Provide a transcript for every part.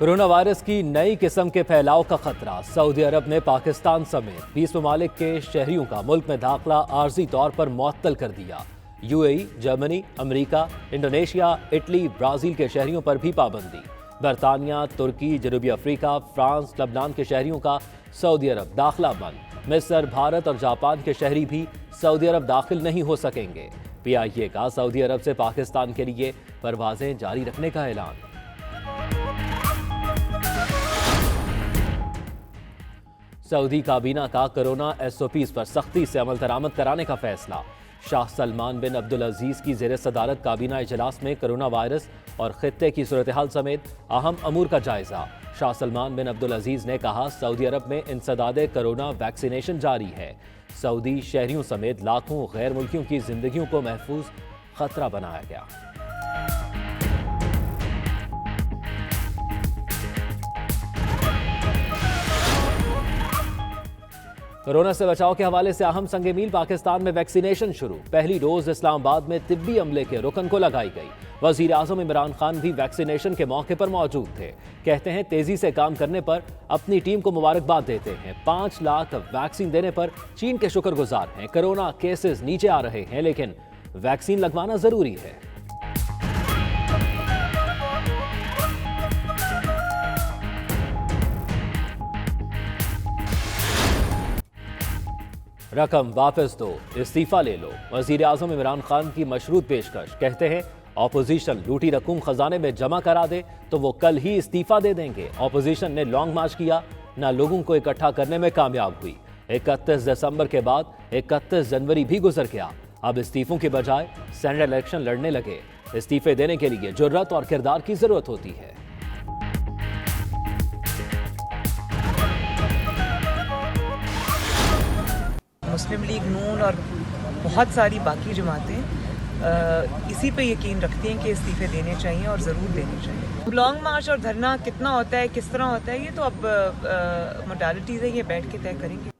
Corona virus की नई किस्म के फैलाव का खतरा। सऊदी अरब ने पाकिस्तान समेत 20 ममालिक के शहरियों का मुल्क में दाखिला आर्जी तौर पर मुअत्तल कर दिया। UAE, Germany, America, Indonesia, Italy, Brazil के शहरियों पर भी पाबंदी। बरतानिया, तुर्की, जनूबी अफ्रीका, फ्रांस, लबनान के शहरियों का सऊदी अरब दाखिला बंद। मिस्र, भारत और जापान के शहरी भी सऊदी अरब दाखिल नहीं हो सकेंगे। PIA का सऊदी अरब से पाकिस्तान के लिए परवाजें जारी रखने का ऐलान। सऊदी काबीना का कोरोना SOPs पर सख्ती से अमल दरामद कराने का फैसला। शाह सलमान बिन अब्दुल अजीज की ज़ेर सदारत काबीना इजलास में कोरोना वायरस और खित्ते की सूरत हाल समेत अहम अमूर का जायजा। शाह सलमान बिन अब्दुल अजीज ने कहा, सऊदी अरब में इंसदादे कोरोना वैक्सीनेशन जारी है। सऊदी शहरियों समेत लाखों गैर मुल्कियों की जिंदगियों को महफूज खतरा बनाया गया। कोरोना से बचाव के हवाले से अहम संग मील पाकिस्तान में वैक्सीनेशन शुरू। पहली डोज इस्लामाबाद में तिब्बी अमले के रुकन को लगाई गई। वजीर आजम इमरान खान भी वैक्सीनेशन के मौके पर मौजूद थे। कहते हैं, तेजी से काम करने पर अपनी टीम को मुबारकबाद देते हैं। 5 लाख वैक्सीन देने पर चीन के शुक्रगुजार हैं। कोरोना केसेस नीचे आ रहे हैं, लेकिन वैक्सीन लगवाना जरूरी है। रकम वापस दो, इस्तीफा ले लो। वजीर आजम इमरान खान की मशरूत पेशकश। कहते हैं, ऑपोजिशन लूटी रकूम खजाने में जमा करा दे तो वो कल ही इस्तीफा दे देंगे। ऑपोजिशन ने लॉन्ग मार्च किया, ना लोगों को इकट्ठा करने में कामयाब हुई। 31 दिसंबर के बाद 31 जनवरी भी गुजर गया। अब इस्तीफों के बजाय सेनेट इलेक्शन लड़ने लगे। इस्तीफे देने के लिए जुर्रत और किरदार की जरूरत होती है। मुस्लिम लीग नून और बहुत सारी बाकी जमातें इसी पे यकीन रखती हैं कि इस्तीफे देने चाहिए और ज़रूर देने चाहिए। लॉन्ग मार्च और धरना कितना होता है, किस तरह होता है, ये तो अब मोडालिटीज़ है, ये बैठ के तय करेंगे।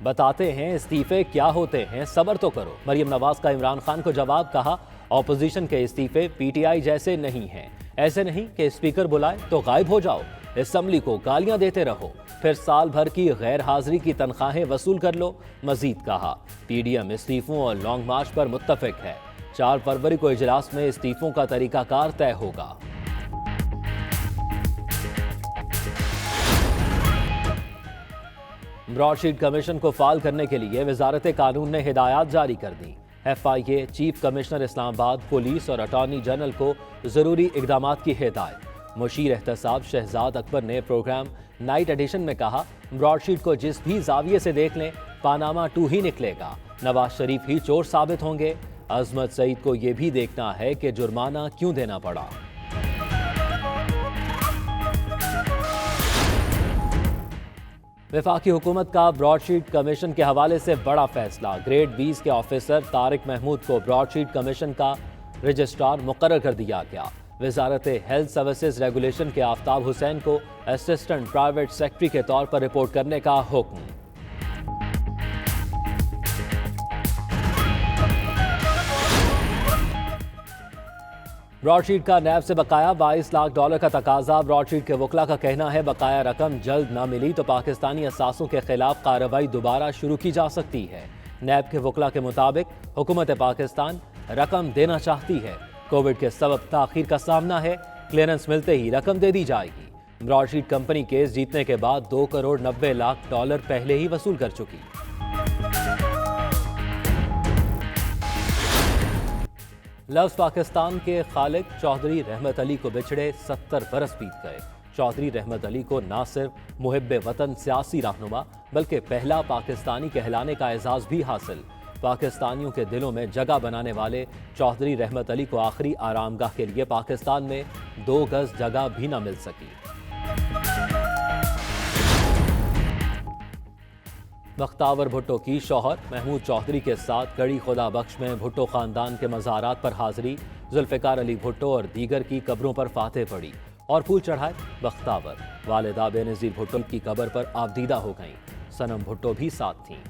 बताते हैं इस्तीफे क्या होते हैं, सब्र तो करो। मरियम नवाज का इमरान खान को जवाब। कहा, ऑपोजिशन के इस्तीफे PTI जैसे नहीं हैं। ऐसे नहीं कि स्पीकर बुलाए तो गायब हो जाओ, असेंबली को गालियां देते रहो, फिर साल भर की गैर हाजिरी की तनख्वाहें वसूल कर लो। मजीद कहा, PDM इस्तीफों और लॉन्ग मार्च पर मुत्तफिक है। 4 फरवरी को इजलास में इस्तीफों का तरीकाकार तय होगा। ब्रॉडशीट कमीशन को फाल करने के लिए वजारत कानून ने हिदायत जारी कर दी। FIA, chief commissioner Islamabad, police और अटॉर्नी जनरल को जरूरी इकदाम की हिदायत। मुशीर एहतसाब शहजाद अकबर ने प्रोग्राम नाइट एडिशन में कहा, ब्रॉडशीट को जिस भी जाविये से देख लें, पानामा 2 ही निकलेगा। नवाज शरीफ ही चोर साबित होंगे। अजमत सईद को यह भी देखना है कि जुर्माना क्यों देना पड़ा। वफाकी हुकूमत का ब्रॉडशीट कमीशन के हवाले से बड़ा फैसला। ग्रेड 20 के ऑफिसर तारिक महमूद को ब्रॉडशीट कमीशन का रजिस्ट्रार मुकर्रर कर दिया गया। वजारत हेल्थ सर्विसेज रेगुलेशन के आफ्ताब हुसैन को असिस्टेंट प्राइवेट सेक्रेटरी के तौर पर रिपोर्ट करने का हुक्म। ब्रॉडशीट का नैब से बकाया $22 लाख का तकाजा। ब्रॉडशीट के वकला का कहना है, बकाया रकम जल्द न मिली तो पाकिस्तानी असासों के खिलाफ कार्रवाई दोबारा शुरू की जा सकती है। नैब के वकला के मुताबिक हुकूमत पाकिस्तान रकम देना चाहती है। कोविड के सबब ताखीर का सामना है। क्लियरेंस मिलते ही रकम दे दी जाएगी। ब्रॉडशीट कंपनी केस जीतने के बाद $2 करोड़ 90 लाख पहले ही वसूल कर चुकी। लफ्ज़ पाकिस्तान के खालिद चौधरी रहमत अली को बिछड़े 70 बरस बीत गए। चौधरी रहमत अली को न सिर्फ मुहिब्बे वतन सियासी रहनुमा बल्कि पहला पाकिस्तानी कहलाने का एजाज़ भी हासिल। पाकिस्तानियों के दिलों में जगह बनाने वाले चौधरी रहमत अली को आखिरी आरामगाह के लिए पाकिस्तान में 2 गज जगह भी न मिल सकी। बख्तावर भुट्टो की शौहर महमूद चौधरी के साथ गढ़ी खुदा बख्श में भुट्टो खानदान के मज़ारात पर हाजिरी। जुल्फ़िकार अली भुट्टो और दीगर की कब्रों पर फातेह पड़ी और फूल चढ़ाए। बख्तावर वालिदा बेनज़ीर भुट्टो की कब्र पर आबदीदा हो गईं। सनम भुट्टो भी साथ थीं।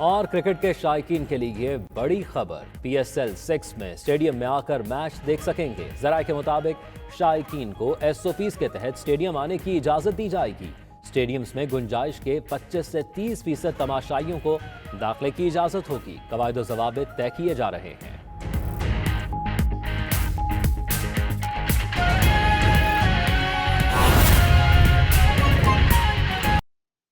और क्रिकेट के शायकीन के लिए बड़ी खबर, PSL 6 में स्टेडियम में आकर मैच देख सकेंगे। जराये के मुताबिक शायकीन को SOPs के तहत स्टेडियम आने की इजाजत दी जाएगी। स्टेडियम्स में गुंजाइश के 25 से 30% तमाशाइयों को दाखिले की इजाजत होगी। कवायद व ज़वाबित तय किए जा रहे हैं।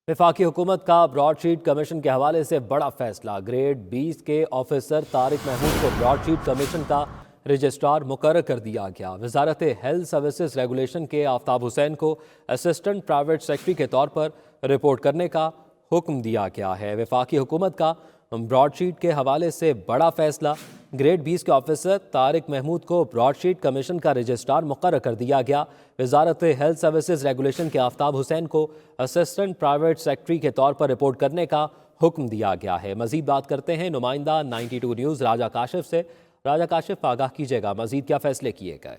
वफाकी हुकूमत का ब्रॉडशीट कमीशन के हवाले से बड़ा फैसला। ग्रेड 20 के ऑफिसर तारिक महमूद को ब्रॉडशीट कमीशन का रजिस्ट्रार मुकर्रर कर दिया गया। वजारत हेल्थ सर्विसेज रेगुलेशन के आफ्ताब हुसैन को असिस्टेंट प्राइवेट सेक्रेटरी के तौर पर रिपोर्ट करने का हुक्म दिया गया है। वफाकी हुकूमत का ब्रॉडशीट के हवाले से बड़ा फैसला। ग्रेड 20 के ऑफिसर तारिक महमूद को ब्रॉडशीट कमीशन का रजिस्ट्रार मुकर्रर कर दिया गया। वजारत हेल्थ सर्विसेज रेगुलेशन के आफ्ताब हुसैन को असिस्टेंट प्राइवेट सेक्रेटरी के तौर पर रिपोर्ट करने का हुक्म दिया गया है। मजीद बात करते हैं नुमाइंदा 92 न्यूज़ राजा काशिफ से। राजा काशिफ, आगाह कीजिएगा, मजीद क्या फैसले किए गए?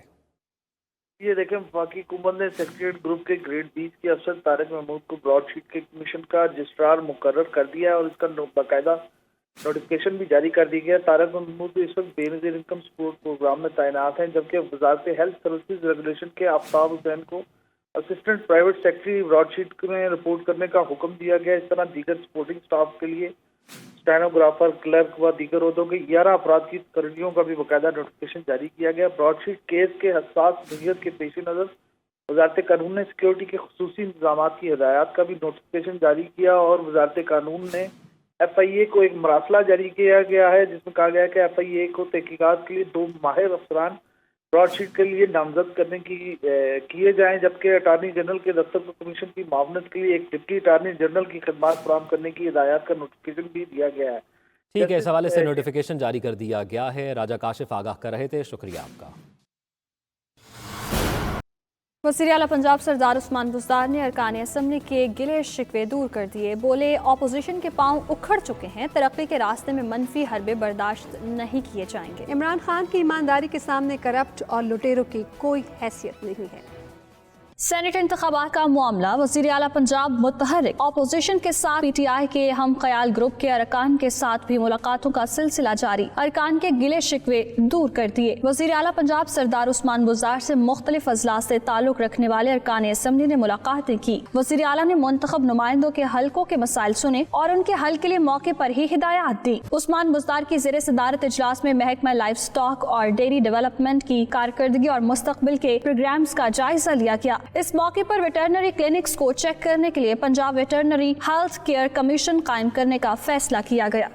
ये देखें, वफाकी हुकूमत ने सेक्रेटरीट ग्रुप के ग्रेड 20 के अफसर तारिक महमूद को ब्रॉडशीट के कमीशन का रजिस्ट्रार मुकर्रर कर दिया है और इसका बाकायदा नोटिफिकेशन भी जारी कर दी गया। तारिक महमूद इस वक्त बेनज़ीर इनकम सपोर्ट प्रोग्राम में तैनात हैं, जबकि वजारत हेल्थ सर्विसेज रेगुलेशन के आफ्ताब हुसैन को असिस्टेंट प्राइवेट सेक्रेटरी ब्रॉडशीट में रिपोर्ट करने का हुक्म दिया गया। इस तरह दीगर सपोर्टिंग स्टाफ के लिए स्टेनोग्राफर, क्लर्क व दीगर ओहदों के 11 अपराध की करलियों का भी बाकायदा नोटिफिकेशन जारी किया गया। ब्रॉडशीट केस के हसास नोयत के पेश नज़र वजारत कानून ने सिक्योरिटी के खुसूसी इंतजाम की हिदायत का भी नोटिफिकेशन जारी किया और वजारत कानून ने FIA को एक मरासला जारी किया गया है, जिसमें कहा गया है कि FIA को तहकीकात के लिए 2 माहिर अफसरान ब्रॉडशीट के लिए नामजद करने की किए जाएं, जबकि अटार्नी जनरल के दफ्तर को कमीशन की मावनत के लिए एक डिप्टी अटार्नी जनरल की खदमात फराहम करने की हिदायत का नोटिफिकेशन भी दिया गया है। ठीक है, इस हवाले से नोटिफिकेशन जारी कर दिया गया है। राजा काशिफ आगाह कर रहे थे, शुक्रिया आपका। वज़ीर आला पंजाब सरदार उस्मान बुज़दार ने अरकान असम्बली के गिले शिकवे दूर कर दिए। बोले, ऑपोजिशन के पांव उखड़ चुके हैं, तरक्की के रास्ते में मनफी हरबे बर्दाश्त नहीं किए जाएंगे। इमरान खान की ईमानदारी के सामने करप्ट और लुटेरों की कोई हैसियत नहीं है। सेनेट इंतखाबात का मामला, वज़ीर आला पंजाब मुतहर्रिक ऑपोजिशन के साथ PTI के हम ख्याल ग्रुप के अरकान के साथ भी मुलाकातों का सिलसिला जारी। अरकान के गिले शिकवे दूर कर दिए। वज़ीर आला पंजाब सरदार उस्मान बुज़दार से मुख्तलिफ अजलास से ताल्लुक रखने वाले अरकान असम्बली ने मुलाकातें की। वज़ीर आला ने मुंतखब नुमाइंदों के हल्कों के मसाइल सुने और उनके हल के लिए मौके पर ही हिदायत दी। उस्मान बुज़दार की ज़ेरे सदारत इजलास में महकमा लाइफ स्टॉक और डेयरी डेवलपमेंट की कारकर्दगी और मुस्तकबिल के प्रोग्राम्स का जायजा लिया गया। इस मौके पर वेटरनरी क्लिनिक्स को चेक करने के लिए Punjab veterinary health care commission कायम करने का फैसला किया गया।